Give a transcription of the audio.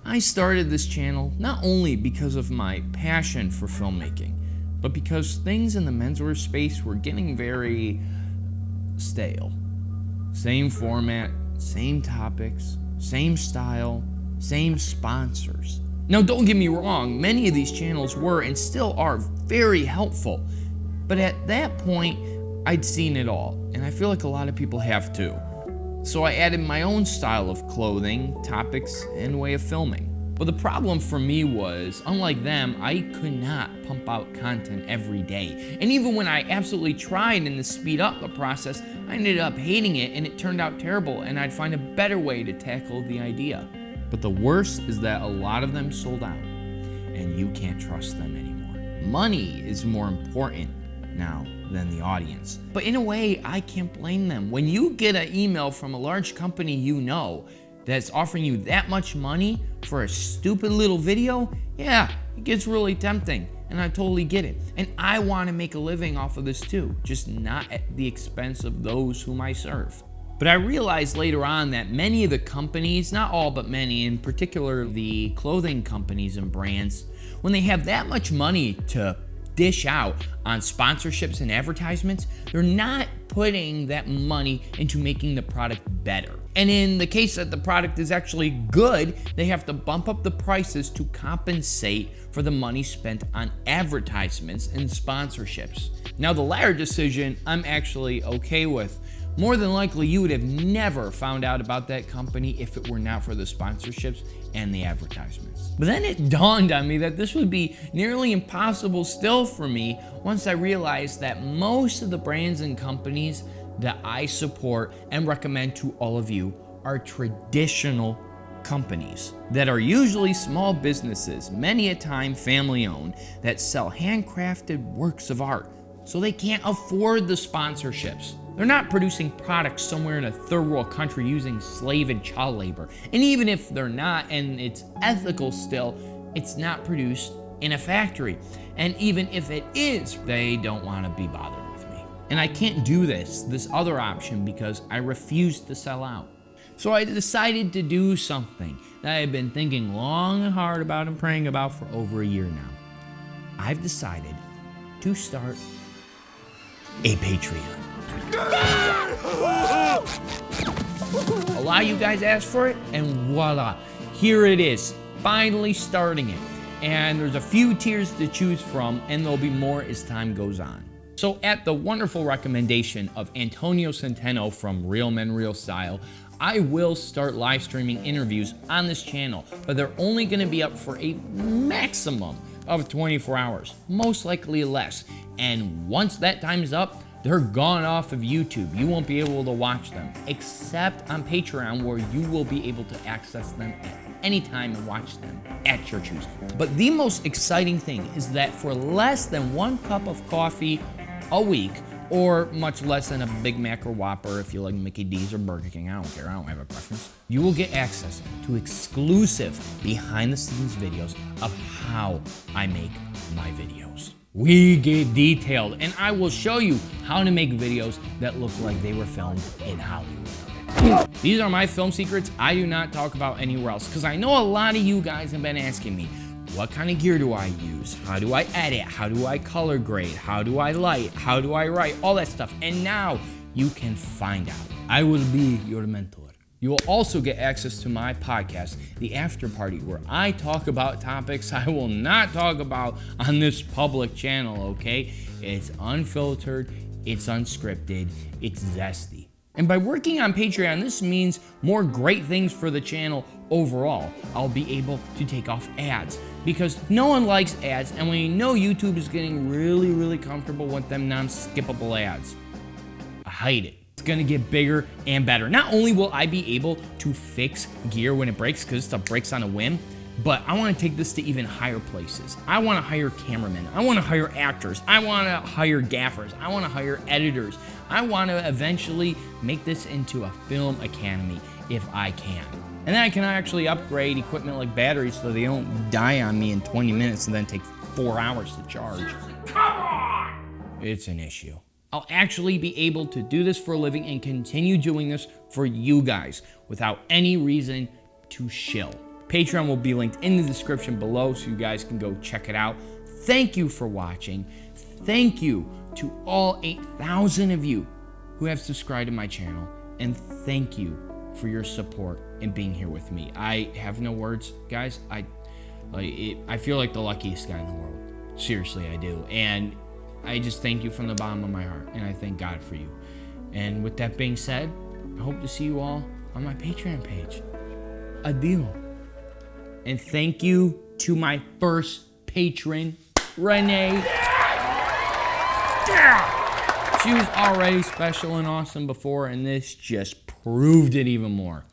I started this channel not only because of my passion for filmmaking, but because things in the menswear space were getting very stale. Same format, same topics, same style, same sponsors. Now don't get me wrong, many of these channels were and still are very helpful, but at that point, I'd seen it all, and I feel like a lot of people have too. So I added my own style of clothing, topics, and way of filming. But the problem for me was, unlike them, I could not pump out content every day. And even when I absolutely tried and to speed up the process, I ended up hating it and it turned out terrible, and I'd find a better way to tackle the idea. But the worst is that a lot of them sold out, and you can't trust them anymore. Money is more important now than the audience. But in a way, I can't blame them. When you get an email from a large company you know that's offering you that much money for a stupid little video, yeah, it gets really tempting, and I totally get it. And I want to make a living off of this too, just not at the expense of those whom I serve. But I realized later on that many of the companies, not all but many, in particular the clothing companies and brands, when they have that much money to dish out on sponsorships and advertisements, they're not putting that money into making the product better. And in the case that the product is actually good, they have to bump up the prices to compensate for the money spent on advertisements and sponsorships. Now, the latter decision I'm actually okay with. More than likely, you would have never found out about that company if it were not for the sponsorships and the advertisements. But then it dawned on me that this would be nearly impossible still for me once I realized that most of the brands and companies that I support and recommend to all of you are traditional companies that are usually small businesses, many a time family-owned, that sell handcrafted works of art, so they can't afford the sponsorships. They're not producing products somewhere in a third world country using slave and child labor. And even if they're not, and it's ethical still, it's not produced in a factory. And even if it is, they don't want to be bothered with me. And I can't do this other option, because I refuse to sell out. So I decided to do something that I have been thinking long and hard about and praying about for over a year now. I've decided to start a Patreon. A lot of you guys asked for it, and voila, here it is, finally starting it. And there's a few tiers to choose from, and there'll be more as time goes on. So at the wonderful recommendation of Antonio Centeno from Real Men Real Style, I will start live streaming interviews on this channel, but they're only going to be up for a maximum of 24 hours, most likely less. And once that time is up, they're gone off of YouTube. You won't be able to watch them, except on Patreon, where you will be able to access them at any time and watch them at your choosing. But the most exciting thing is that for less than 1 cup of coffee a week, or much less than a Big Mac or Whopper if you like Mickey D's or Burger King, I don't care, I don't have a preference, you will get access to exclusive behind-the-scenes videos of how I make my videos. We get detailed, and I will show you how to make videos that look like they were filmed in Hollywood. These are my film secrets I do not talk about anywhere else, because I know a lot of you guys have been asking me, what kind of gear do I use? How do I edit? How do I color grade? How do I light? How do I write? All that stuff. And now you can find out. I will be your mentor. You will also get access to my podcast, The After Party, where I talk about topics I will not talk about on this public channel, okay? It's unfiltered, it's unscripted, it's zesty. And by working on Patreon, this means more great things for the channel overall. I'll be able to take off ads, because no one likes ads, and when you know YouTube is getting really, really comfortable with them non-skippable ads, I hate it. It's gonna get bigger and better. Not only will I be able to fix gear when it breaks, because stuff breaks on a whim, but I want to take this to even higher places. I want to hire cameramen. I want to hire actors. I want to hire gaffers. I want to hire editors. I want to eventually make this into a film academy if I can. And then I can actually upgrade equipment like batteries so they don't die on me in 20 minutes and then take 4 hours to charge. Come on! It's an issue. I'll actually be able to do this for a living and continue doing this for you guys without any reason to shill. Patreon will be linked in the description below so you guys can go check it out. Thank you for watching. Thank you to all 8,000 of you who have subscribed to my channel. And thank you for your support and being here with me. I have no words, guys. I feel like the luckiest guy in the world. Seriously, I do. And I just thank you from the bottom of my heart. And I thank God for you. And with that being said, I hope to see you all on my Patreon page. Adios. And thank you to my first patron, Renee. She was already special and awesome before, and this just proved it even more.